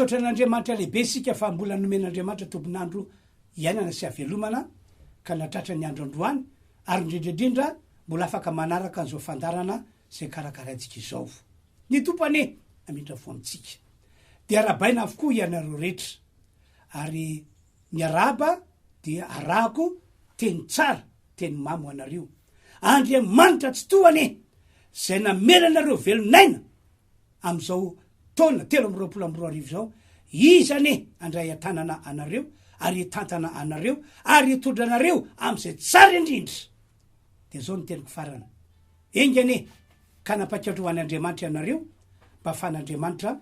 misaotra an'Andriamanitra lehibe sika fa mbola nomen'Andriamanitra tompon'andro iainana sy havelomana ka natratra ny andro androany ary indrindraindrindra mbola afaka manaraka an'izao fandarana zay karakaraintsika izao. Ny tompane amindra fo amitsika dia arabaina avokoa ianareo rehetra ary ny araba dia arahako teny tsara teny mamo anareo. Andriamanitra tsy tohane zay namelanareo velonaina am'izao taona 320 zao, izane andray atanana anareo ary itantana anareo ary itondra anareo am'izay tsara indrindra. De zao ny teniko farana engane ka napakatro ho an'Andriamanitra ianareo mba afan'Andriamanitra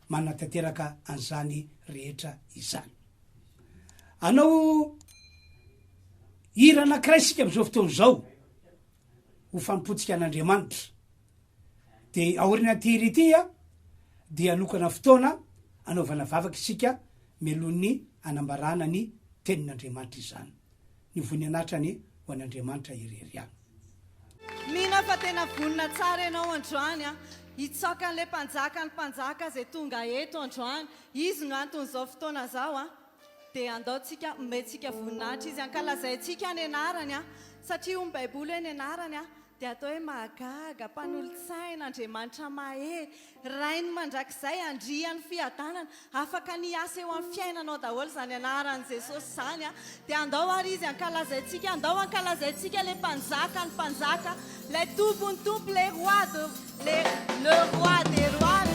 manatanteraka an'izany rehetra izany. Anao hira anankiray sika am'izao fotoana zao ho fampotsika an'Andriamanitra de aorina ty hira itya dia lokana fotoana anaovana vavaka isika melony anambarana ny tenin'Andriamanitra izany. Ny voninanatrany ho an'Andriamanitra ireriany. Mina fa tena vonina tsara ianao androany a, hitsoaka an'le mpanjaka ny mpanjaka zay tonga eto androany. Izy no anton'izao fotoana zao a, dia andaotsika metsika voninahitra izy ankalazaintsika ny anarany a, satria io ny baiboly hoe ny anarany a dia atao hoe mahagaga, mpanolotsaina, Andriamanitra mahery, rainy mandrakizay, andriany fiadanana, afaka niasa eo amin'ny fiainanao daholo zany anaran'i Jesosy zany a. Dia andao ary izy ankalazaintsika, andao ankalazaintsika le mpanjaka ny mpanjaka, le tompony tompo, le roi des rois.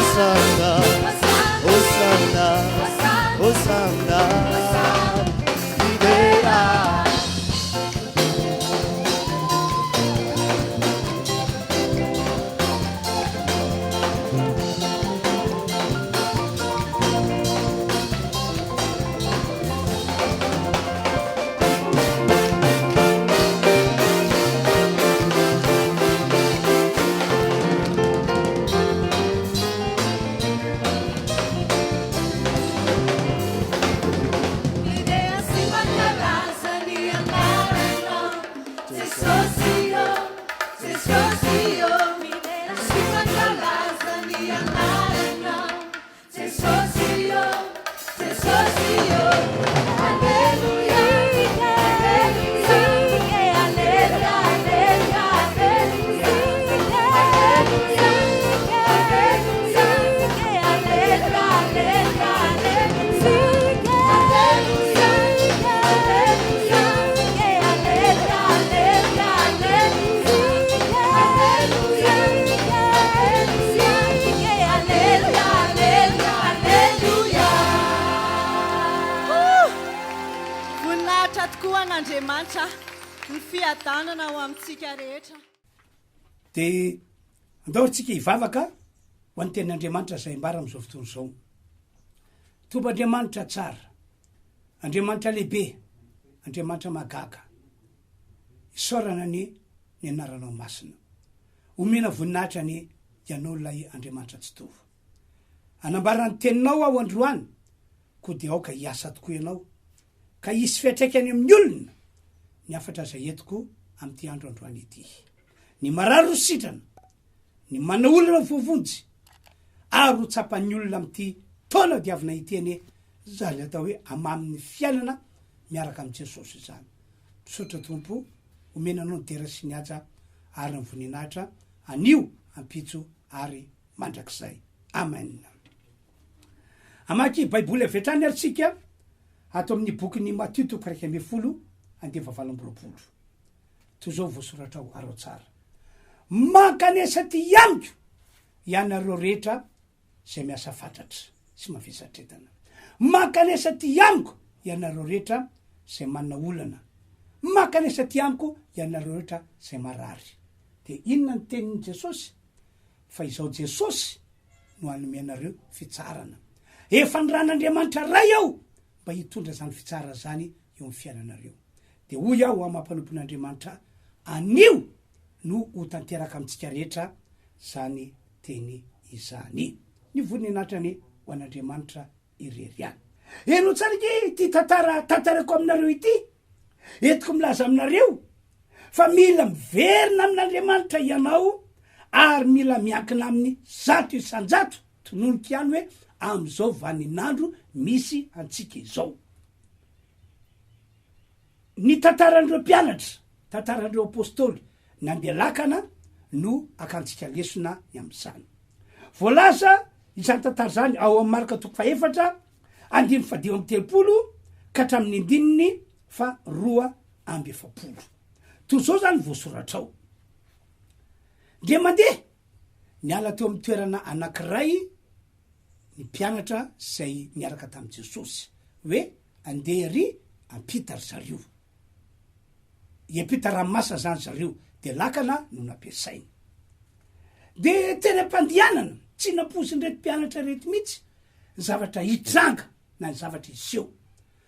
Hosanna, Hosanna, Hosanna, Hosanna, an'Andriamanitra ny fiadanana ho amintsika rehetra. De andaotsika hivavaka ho an'ny tenin'Andriamanitra zay mbara am'izao fotoana zao. Tomba Andriamanitra tsara, Andriamanitra lehibe, Andriamanitra magaga, isaorana ny anaranao masina, omena voninahitra ny ianao lay Andriamanitra tsy tovo. Anambarany teninao ao androany, ko de ao ka hiasa tokoa ianao, ka hisy fiatraikany amin'ny olona, ny afatra zay etiko am'ty andro androany ity. Ny marary ro sitrana, ny mana olona vovonjy, ary ho tsapan'ny olona am'ty taona diavina iteny zany atao hoe amamin'ny fiainana miaraka amin'ny Jesosy zany. Misaotra tompo, omenanao ny tera sy ny aja ary ny voninahitra, anio ampitso ary mandrakizay. Amen. Amaky baiboly avetrany aritsika ato amin'ny bokyny Matthieu 1:10-20. To zao voasoratra ao aro tsara. Mankanesa ty amiko ianareo rehetra zay miasa fatratra sy mavesatretana. Mankanesa ty amiko ianareo rehetra zay manana olana. Mankanesa ty amiko ianareo rehetra zay marary. De inona ny tenin'i Jesosy? Fa izao Jesosy no anomenareo fitsarana. Efa ny ran'Andriamanitra ray ao mba hitondra zany fitsara zany eo amin'ny fiainanareo. De hoy aho amam-panompon'Andriamanitra, anio no ho tanteraka amintsika rehetra zany teny izany. Ny voninatrany ho an'Andriamanitra ireriany. Eno tsaraky ty tantarako aminareo ity, etiko milaza aminareo, fa mila miverina amin'Andriamanitra ianao, ary mila miankina amin'ny zato isan-jato, tononiky ihany hoe am'izao vaninandro misy antsika izao. Ny tantarandreo mpianatra, tantarandreo apôstôly, nandeha lakana no akantsika lesona ny am'izany. Voalaza izany tantara zany ao amin'ny Marka 4:1-13 ka hatramin'ny 2:20. To zao zany voasoratra ao. De mandeha niala teo amin'ny toerana anankiray ny mpianatra zay niaraka tamin'i Jesosy hoe andeha ry ampita ry zareo. Hiampita ranomasa zany zareo, de lakana no nampiasainy. De tena mpandianana, tsy nampozy nyrety mpianatra rety mihitsy zavatra hitranga na ny zavatra iseho,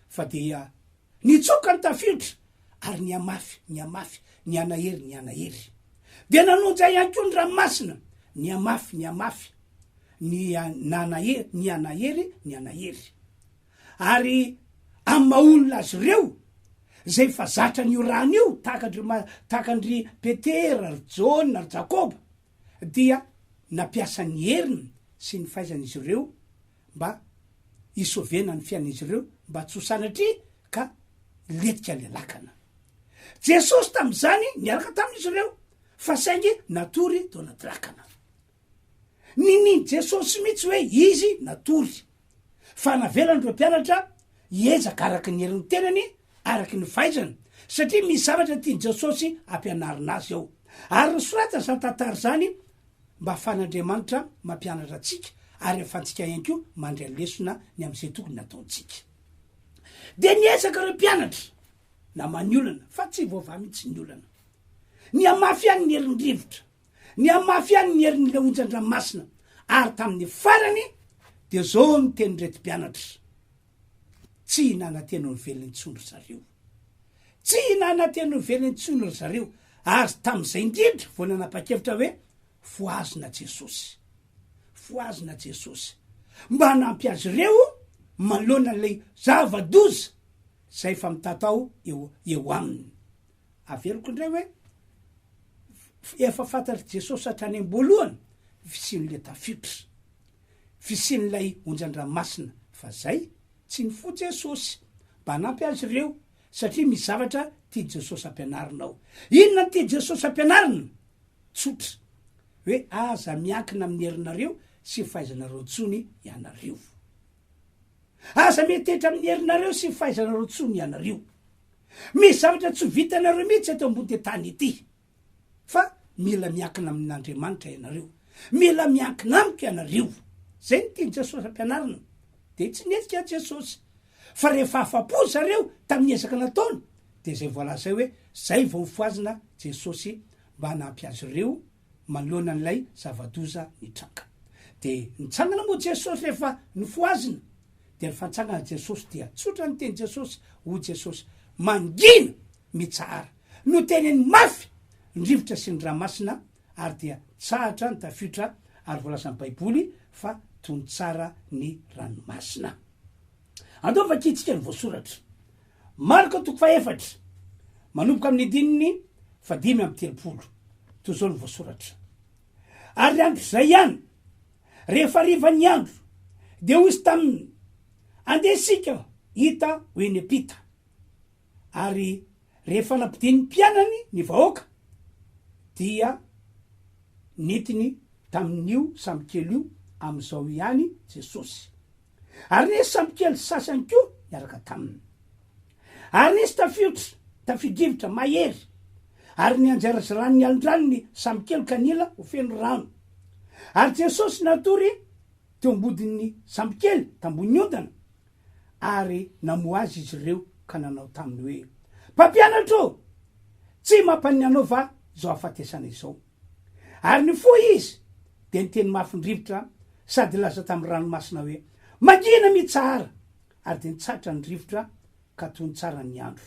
fa dia nitsoka ny tafiditra ary niamafy, ny anahery. De nanonja ihany koa ny ranomasina, niamafy, ny anahery. Ary amin'ny maolona azy ireo zay fa zatra n'io rano io, takandry Petera, ry Jona, ry Jakoba, dia nampiasa ny heriny sy ny fahaizan'izy ireo mba hisovena ny fiain'izy ireo, mba tsy ho sanatry ka letika le lakana. Jesosy tam'izany niaraka tamin'izy ireo, fa saingy natory tao anaty lakana. Niny Jesosy mihitsy hoe izy natory, fa navelany reo mpianatra hiezaka araky ny herin'ny tenany, araky ny fahaizany, satria misy zavatra tiany Jesosy ampianarina azy ao. Ary nosorata zany tantara zany mba afan'Andriamanitra mampianatra atsika, ary afantsika ihany koa mandray lesona ny am'izay tokony nataontsika. De niezaka reo mpianatra na maniolana, fa tsy voava mihitsy ny olana, ny amafy any ny herin'ny rivotra, ny amafy any ny herin'le onjan-dranomasina, ary tamin'ny farany de zao ny teny rety mpianatra, tsy hinanantena ny velon'ny tsondro zareo, tsy hinanantena ny velon'ny tsondro zareo. Ary tam'izay indrindra vao nanapa-kevitra hoe foazina Jesosy, mba nampy azy ireo manoloana le zava-doza zay fa mitatao eo aminy. Averiko indray hoe efa fantatry Jesosy hatrany am-boalohany fisin'le tafiditra, fisin'lay onjan-dranomasina, fa zay tsy ny fo Jesosy, mba nampy azy ireo, satria misy zavatra tia Jesosy ampianarinao. Inona tia Jesosy ampianarina? Tsotra hoe aza miankina amin'ny herinareo sy fahaizanareo tsony ianareo. Aza metehitra amin'ny herinareo sy fahaizanareo tsony ianareo. Misy zavatra tsy vitanareo mihitsy eto ambony tany ity, fa mila miankina amin'Andriamanitra ianareo, mila miankina amiko ianareo. Zay ny tia Jesosy ampianarina. De tsy nezika Jesosy, fa rehefa afa-po zareo tamin'ny ezaka nataony, de zay voalazay hoe zay vao mifoazina jesosy mba hanampy azy ireo manoloana n'lay zavadoza nitranga de nitsangana moa jesosy rehefa nifoazina de nyfantsangana jesosy dia tsotra ny teny jesosy ho jesosy mangina mitsara no teneny mafy ndrivotra sy ny ramasina ary dia tsahatra ny tafiotra ary voalazan'ny baiboly fa tony tsara ny ranomasina andova kitsika ny voasoratra marika toko faefatra manomboka amin'ny dininy 5:30 to zao ny voasoratra ary andro zay ihany rehefa rivany andro de hozy taminy andesika hita hoeny apita ary rehefa nampidiny mpianany ny vahoaka dia nitiny tamin'io sambokely io am'izao ihany jesosy ary nisy sambokely sasany ko miaraka taminy ary nisy tafidrivotra mahery ary ny anjarazy ranony alindranony sambokely kanila ho feno rano ary jesosy natory teo ambodin'ny sambokely tambony ondana ary namoa azy izy ireo ka nanao taminy hoe mpampianatro tsy mampanianova zao afatesana izao ary ny fo izy de nyteny mafindrivotra sady laza tamin'ny ranomasina hoe mangina mitsara ary de nitsatra ny rivotra ka tony tsara ny andro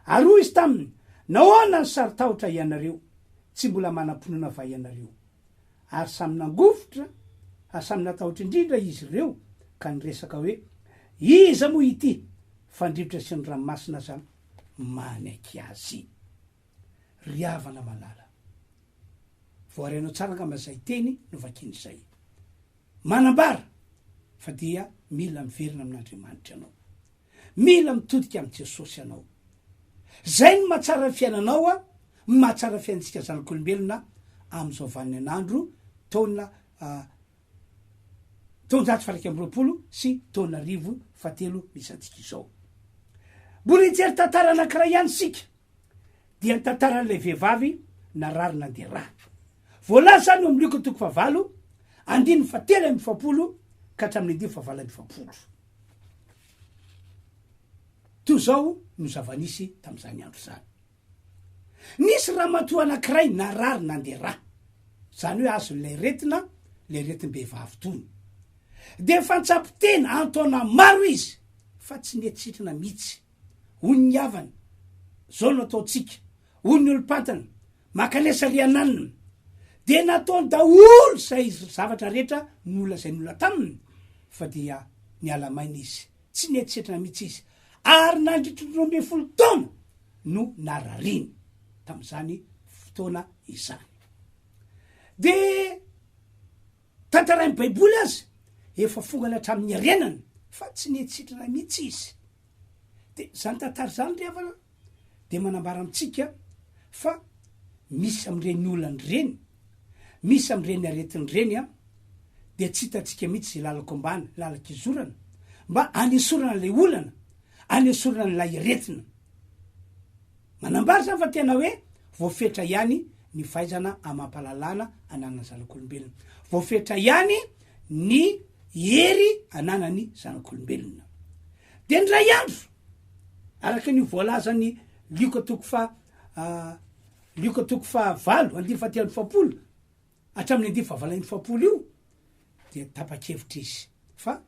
ary hoy izy taminy nahoana ny saritahotra ianareo tsy mbola manam-ponana va ianareo ary samy nangofotra ary samy natahotra indrindra izy ireo ka niresaka hoe iza moa ity fandrivotra sy ny ranomasina zany manaiky azy riavana malala voarenao tsara nga mazay teny no vakin'izay manambara fa dia mila miverina amin'Andriamanitra ianao mila mitodika amin'i Jesosy ianao zay ny mahatsara fiainanao a mahatsara fiainantsika zanak'olombelona am'izao vaniny an'andro taona 120 sy taona 10 misy antsika izao mbola hijery tantara anankiray ihany sika dia ny tantaran'ilay vehivavy narary nandeha raha voalaza zany amin'liko toko 9 andiny 7:20 ka hatramin'ny 9:20 to zao no zava-nisy tam'izany andro zany nisy raha matoa anankiray narary nandeha raha zany hoe azo lay retina le retim-behivavy tony de fantsapy tena antaona maro izy fa tsy netsitra mihitsy hony ny avany zao no ataotsika hony ny olopatana Mankanesa riananina de nataony daholo zay zavatra rehetra nola zay nola taminy fa dia nialamaina izy tsy netsitra mihitsy izy ary nandritry 12 taona no narariny tam'izany fotoana izany de tantarain'ny baiboly azy efa fongana hatramin'ny arenany fa tsy netsitrana mihitsy izy de zany tantara zany rehefa de manambara amitsika fa misy am'ireny olany reny misy am'ireny aretiny reny a de tsy hitatsika mihitsy zay lalako ambany lalaka izorana mba anesorana lay olana anesorana n'lay aretina manambara zany fa tena hoe voafetra ihany ny fahaizana amampalalana ananana zanak'olombelona voafetra ihany ny hery ananany zanak'olombelona de ndray andro araka ny voalazany liko toko fa 9:7 hatramin'ny 9:20 io de tapa-kevitra izy fa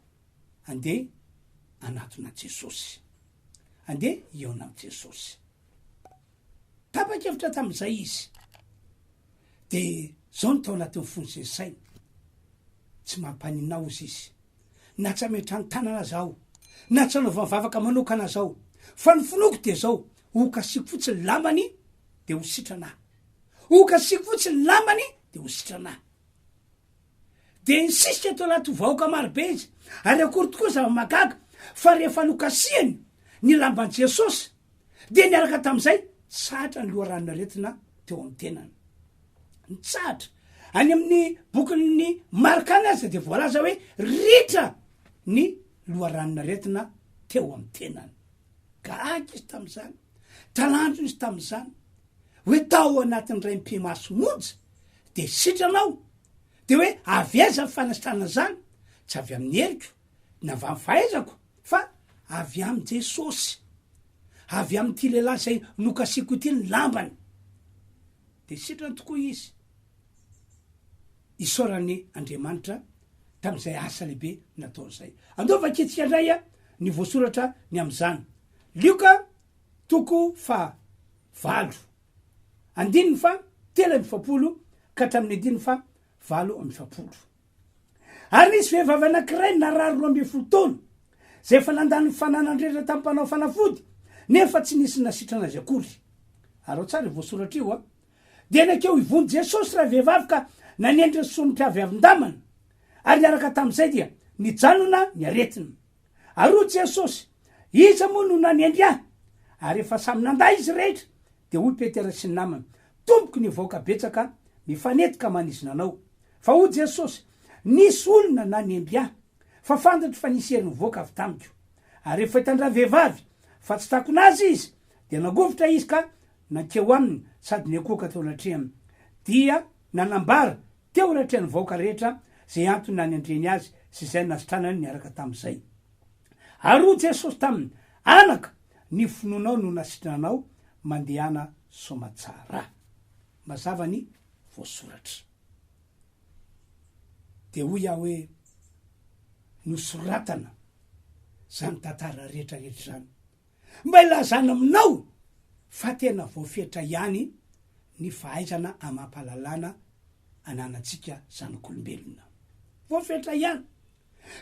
andeha anatona Jesosy andeha iona am' Jesosy tapa-kevitra tam'izay izy de zao ny tao anatin'ny fony zay saina tsy mampaninao izy izy na tsy ametra ny tanana zao na tsy anaova vavaka manokana zao fa ny finoko de zao okasiko fotsiny lamany de ho sitrana okasiko fotsiny lamany de ho sitrana de insisika to anaty vahoaka marobe izy ary akory tokoa zava-magaga fa rehefa nokasiany ny lamban'i Jesosy de niaraka tam'izay tsatra ny loharanona retina teo amin'ny tenany nitsatra any amin'ny bokin'ny Mankanesa de voalaza hoe ritra ny loharanona retina teo amin'ny tenany gaga izy tam'izany talandro izy tam'izany hoe tao anatin'ny ray mpimaso monja de sitranao de hoe avy aiza ny fanasitranana zany tsy avy amin'ny heriko na avy amin'ny fahaizako fa avy amin'ny Jesosy avy am'ty lehilahy zay nokasiko ty ny lambany de sitrany tokoa izy isaorany Andriamanitra tam'izay asa lehibe nataon'izay. Andova kitsika indray a ny voasoratra ny am'izany Lioka 7:8 andininy fa 7:7 ka hatramin'ny andininy fa 8:7 ary nisy vehivavy anankiray narary 12 taona zay efa nandany fananandrera tamin'ny mpanao fanafody nefa tsy nisy nasitrana azy akory. Ary tsara voasoratra io a de nakeo ivony Jesosy raha vehivavy ka nanendry sonitry avy-ndamana ary niaraka tam'izay dia nijanona ny aretina. Ary Jesosy iza moa no nanendry ahy ary efa samy nanday izy rehetra de hoy Petera sy ny namany tompoko ny vahoaka betsaka mifanetika manizina anao fa hoy Jesosy nisy olona nanendry ahy fa fantatro fa nisy heriny voaka avy tamiko ary efa hitandra vehivavy fa tsy takonazy izy de nagovitra izy ka nakeo aminy sady nyakoaka teo anatrehany dia nanambara teo anatrehany vahoaka rehetra zay antony nanendreny azy sy zay nasitranany niaraka tam'izay. Ary Jesosy taminy anaka ny finoanao no nasitrananao mandehana somatsara. Mazava ny voasoratra de hoy iaho hoe nosoratana zany tantara rehetrarehetra zany mba ilazana aminao fa tena voafetra ihany ny fahaizana amampalalana ananatsika zanak'olombelona voafetra ihany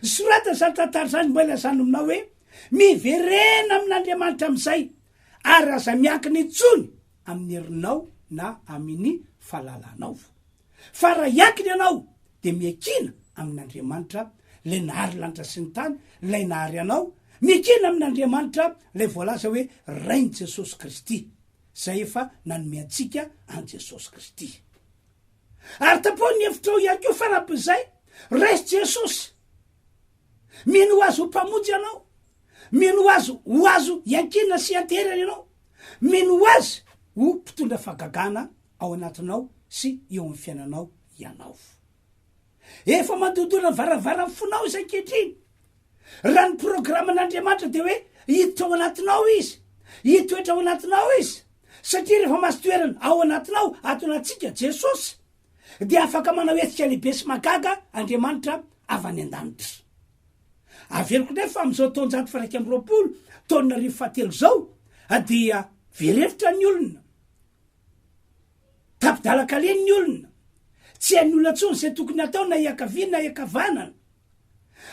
sorata zany tantara zany mba ilazana aminao hoe miverena amin'Andriamanitra am'izay ary aza miankiny itsony amin'ny herinao na amin'ny fahalalanao fa raha iakiny ianao de miakina amin'Andriamanitra le nahary lanitra sy ny tany lay nahary anao miakina amin'Andriamanitra lay voalaza hoe rainy Jesosy Kristy zay efa nanome antsika an Jesosy Kristy. Ary tapony hevitrao ihany keo farap'izay resy Jesosy mino azy ho mpamonjy anao, mino azy ho azo iakina sy anterany ianao, mino azy ho mpitondra fagagana ao anatinao sy eo amin'ny fiainanao ianao. Efa mandodona varavara fonao izy ankehitriny raha ny programan'Andriamanitra de hoe hiditra ao anatinao izy, hitoetra ao anatinao izy satria rehefa masy toerana ao anatinao atonatsika Jesosy de afaka manao etsika lehibe sy magaga Andriamanitra avy any an-danitra. Averiko nefa am'izao taonjato fa 120 taona 2007 zao dia verevitra ny olona tapidalakaleny ny olona tsy hainy olona tsony zay tokony atao na iakavina na iakavanana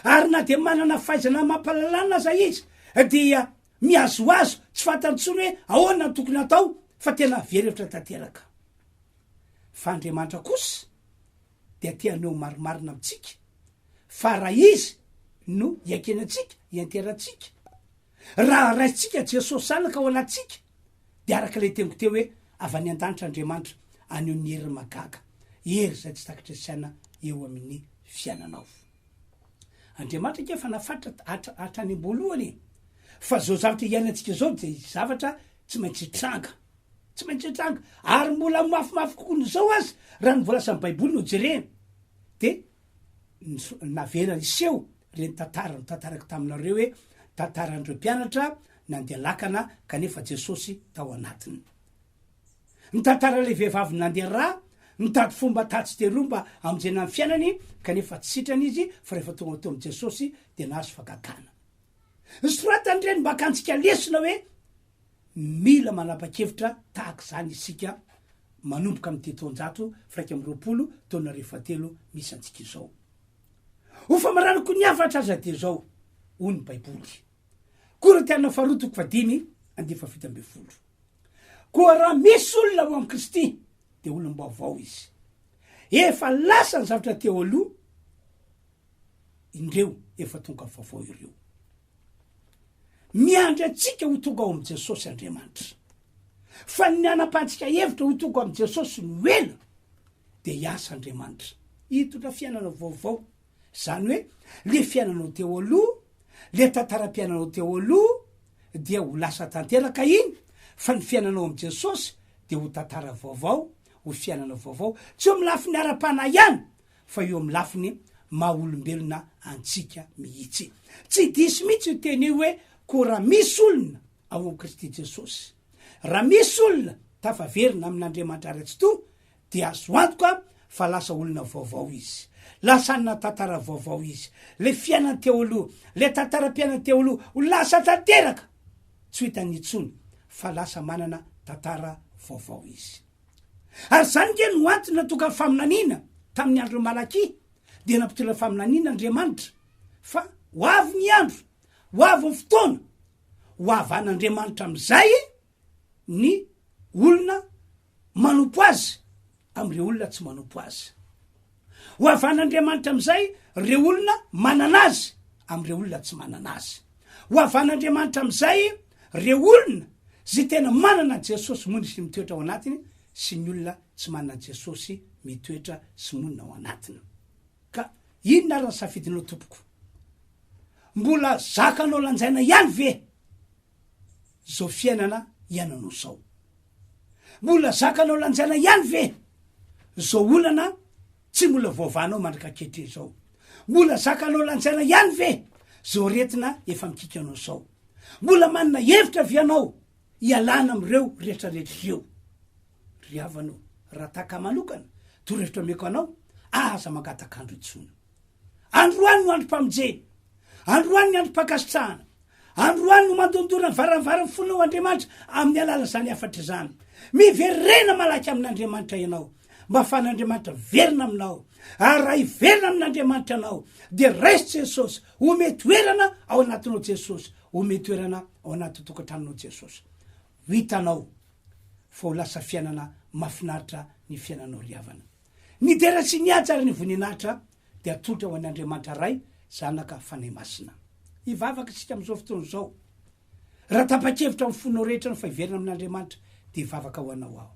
ary na de manana fahaizana mampalalana za izy dia miazoazo tsy fantantsony hoe ahoana tokony atao fa tena verevitra tanteraka. Fa Andriamanitra kosa de tianeo marimarina amitsika fa raha izy no iakenatsika ianteratsika raha raitsika Jesosy sanaka ao anatsika de araka le teniko teo hoe avy any an-danitra Andriamanitra aneo ny hery magaga hery zay tsy takatra saina eo amin'ny fiainanao. Andriamanitra ke fa nafatra hatrany am-boalohany fa zao zavatra iainantsika zao de zavatra tsy maintsy tranga ary mbola mafimafy kokoa zao azy raha ny voalasan'ny Baiboly no jerena de navera iseho reny tantarako taminareo hoe tantarandreo mpianatra nandeha lakana kanefa Jesosy tao anatiny. Ny tantara le vehivavy nandeha raha nitady fomba tatsy teromba amin'izay ny fiainany kanefa tsy sitrany izy fa rehefa tonga teo amin'ny Jesosy de nahazo fagagana. Soratany reny mba kantsika lesona hoe mila manapa-kevitra tahaka zany isika manomboka amin'ny taonjato 120 taona 2007 misy antsika izao. Ho fa maraniko ny afatra aza de zao hoy ny Baiboly. Korintena 5:10 koa raha misy olona ao amin'ny Kristy de olom-baovao izy. Efa lasa ny zavatra teo aloha indreo efa tonga vaovao ireo. Miandry atsika ho tonga ao amin'ny Jesosy Andriamanitra. Fa ny anapatsika hevitra ho tonga amin'ny Jesosy no ela de hiasa Andriamanitra hitondra fiainana vaovao. Zany hoe le fiainanao teo aloha, le tantaram-piainanao teo aloha dia ho lasa tanteraka iny fa ny fiainanao amin'ny Jesosy de ho tantara vaovao, ho fiainana vaovao tsy eo amin'ny lafiny ara-pana ihany fa eo amin'ny lafiny maha-olombelona antsika mihitsy. Tsy disy mihitsy teny hoe koa raha misy olona ao am Kristy Jesosy. Raha misy olona tafaverina amin'Andriamanitra ratsy to dia azo antoka fa lasa olona vaovao izy, lasanina tantara vaovao izy. Le fiainany teo aloha, le tantaram-piainany teo aloha ho lasa tanteraka, tsy ho hitany intsony fa lasa manana tantara vaovao izy. Ary zany nge no antony natoka faminaniana tamin'ny andro malaky dia nampitona faminaniana Andriamanitra fa ho avy ny andro, ho avy ny fotoana, ho avan'Andriamanitra am'izay ny olona manompo azy am'ireo olona tsy manompo azy, ho avan'Andriamanitra am'izay reo olona manana azy am'ireo olona tsy manana azy, ho avan'Andriamanitra am'izay reo olona zay tena manana Jesosy mony sy mitoetra ao anatiny sy ny olona tsy manana Jesosy mitoetra sy monina ao anatiny. Ka inona raha safidinao tompoko? Mbola zakanao lanjaina ihany ve zao fiainana iananao zao? Mbola zakanao lanjaina ihany ve zao olana tsy mbola voavanao mandrika kehitriny zao? Mbola zakanao lanjaina ihany ve zao retina efa mikikanao zao? Mbola manana hevitra vianao ialana am'ireo rehetrarehetra ireo? Ry havanao, raha taka manokana torohevitra meko anao, aza mangatakandro itsony. Androany no androm-pamonjeny, androany ny androm-pakasitrahana, androany no mandondora ny varavara fonao Andriamanitra amin'ny alala zany afatra zany. Miverena malaky amin'Andriamanitra ianao, mba fan'Andriamanitra verina aminao. Ary raha iverina amin'Andriamanitra anao dia raisy Jesosy, ome toerana ao anatinao Jesosy, ome toerana ao anaty tokantranonao Jesosy. Ho hitanao fa ho lasa fiainana mafinaritra ny fiainanao ry havana. Ny dera sy ny ady ary ny voninahitra dia atolotra ho an'Andriamanitra ray zanaka fanay masina. Hivavaka sika am'izao fotoana zao, raha tapa-kevitra amin'ny fonao rehetra no fa hiverina amin'Andriamanitra dia hivavaka ho anao aho.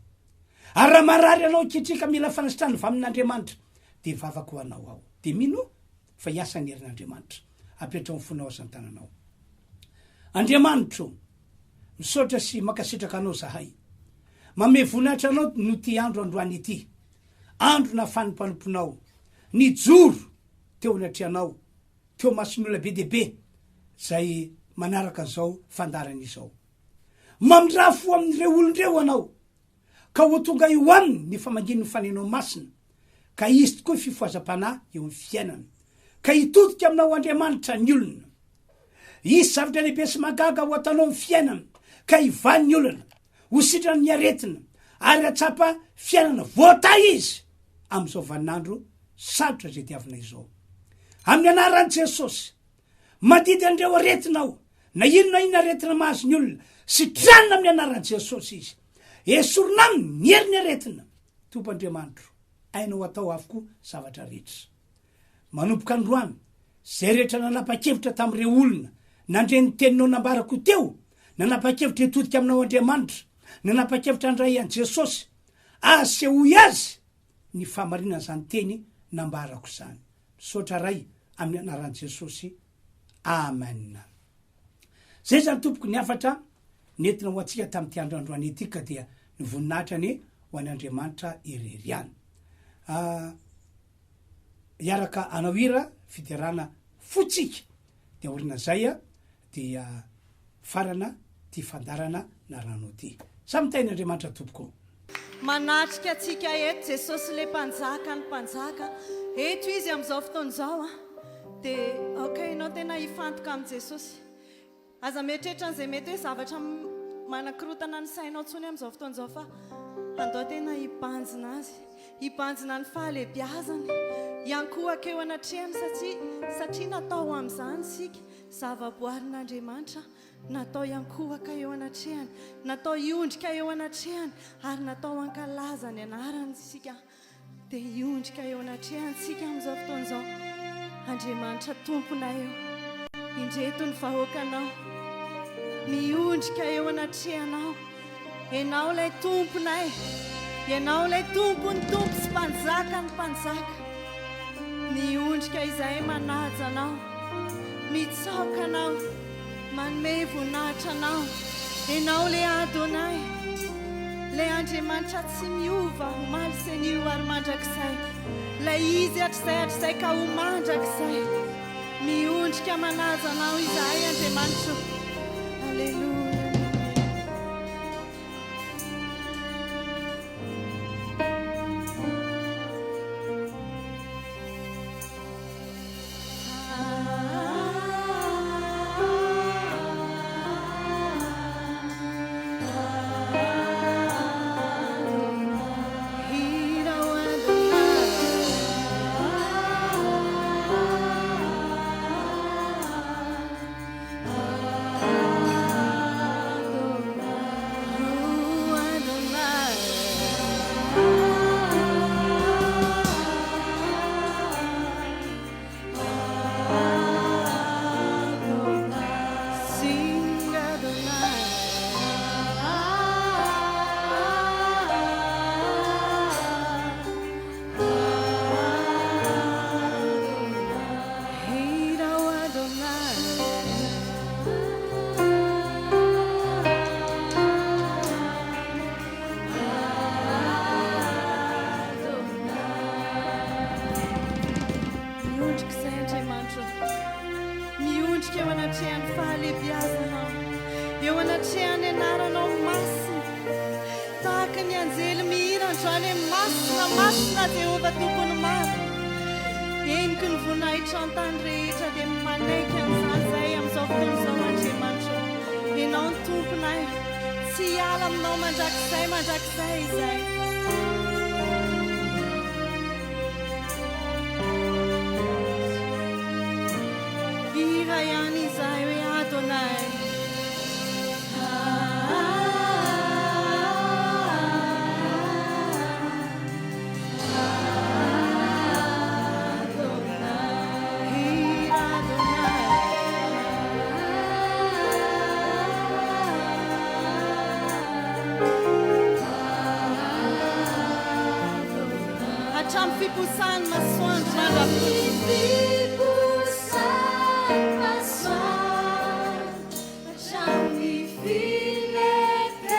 Ary raha marary anao ketrika mila fanasitrana va amin'Andriamanitra dia hivavaka ho anao aho. Dia mino fa hiasa ny herin'Andriamanitra apetra amin'ny fonao asan-tananao. Andriamanitra misaotra sy makasitraka anao zahay, mame voninahitra anao no ty andro androany ity, andro na fanimpanomponao, ny joro teo anatreanao, teo mason'olona be dehibe zay manaraka zao fandarana izao. Mamindrafo amin'ireo olondreo anao ka ho tonga io aminy ny famanginy ny fanenao masina, ka izy tokoa fifoazam-panahy eo amin'ny fiainana, ka hitodika aminao Andriamanitra ny olona. Isy zavatra lehibe sy magaga ho atanao amin'ny fiainana, ka hivan'ny olona, ho sitrana ny aretina, ary atsapa fiainana voatay izy am'izao vaninandro sarotra zay diavina izao. Amin'ny anaran'i Jesosy, madidy andreo aretinao, na inona ina aretina mahazo ny olona, sitranina amin'ny anaran'i Jesosy izy. Esorina aminy ny herin'ny aretina. Tompo Andriamanitra, ainao atao avoko zavatra rehetra. Manomboka androany, zay rehetra nanapa-kevitra tamin'ireo olona, nandreny teninao nambarako teo, nanapa-kevitra hitodika aminao Andriamanitra, nanapa-kevitra andray an'i Jesosy, asehoy azy ny famarinana zany teny nambarako zany. Misaotra ray amin'ny anaran'i Jesosy. Amen. Zay zany tompoko ny afatra nentina ho antsika tamin'ity andro androany ity ka dia ny voninahitra ny ho an'Andriamanitra ireriany. Iaraka anao hira fiderana fotsika dia orina zay dia farana ty fandarana na rano ty. Samitain'Andriamanitra tompoko. Manatrika atsika eto Jesosy le mpanjaka ny mpanjaka eto izy am'izao fotoana zao dia enao tena hifantoka amin'i Jesosy. Aza mieritreritra an'izay mety hoe zavatra manakorotana ny sainao tsony am'izao fotoana zao fa andao tena hibanjina azy, hibanjina ny fahalebiazany, iankohaka eo anatrehany satria natao amin'izany sika zava-boarin'Andriamanitra, natao iankohaka eo anatrehany, natao hiondrika eo anatrehany, ary natao hankalaza ny anarany sika dia hiondrika eo anatrehany sika amin'izao fotoana zao. Andriamanitra tompona eo, indreto ny vahoakanao, miondrika eo anatrehanao. Ianao ilay tomponay, ianao ilay tompony tompo sy mpanjaka ny mpanjaka. Miondrika izay manaja anao, mitsaoka anao, manome voninahitra anao. Ianao ilay Adonay, ilay Andriamanitra tsy miova, omaly sy ny io ary mandrakizay. Ilay izy hatrizay ka ho mandrakizay. Miondrika manaja anao izay Andriamanitra. Alleluia. anjely mihira androany masina Jehova tompony maro eniko ny voninahitra an-tany rehetra dia manaiky amin'izany zay amin'izao fotoan'izao Andriamanitra ianao ny tomponay tsy hiala aminao mandrakizay izay hira ihany izay hoe Adonay Fipusan masoandro hatramy fileteanya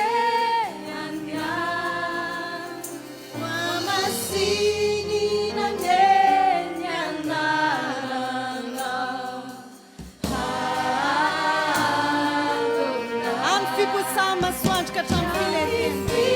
mamasiny nandeny anarana amy fipusan masoandro ka hatramy fileteanya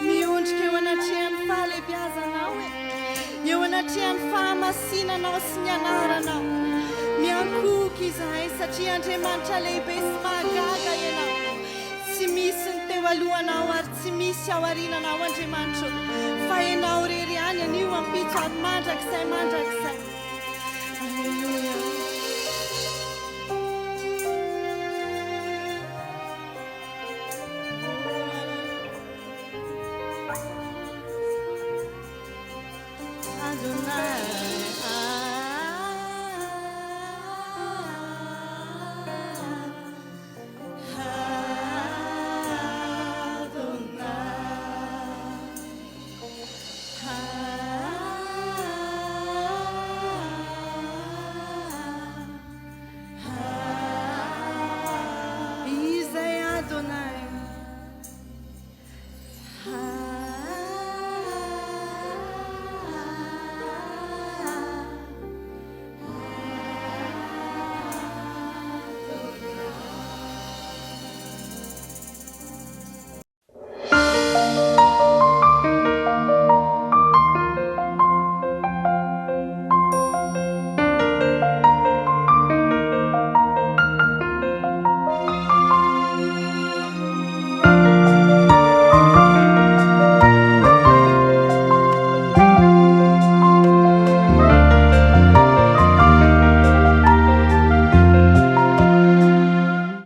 miondrika eo anatrehan'ny fahalebiazanao eo anatrehan'ny fahamasinanao sy ny anaranao miankoky izahay satria Andriamanitra lehibe sy mahagaga ianao tsy misy ny teo alohanao ary tsy misy ao arinanao Andriamanitra fa ianao rery ihany anio ampitso ary mandrakizay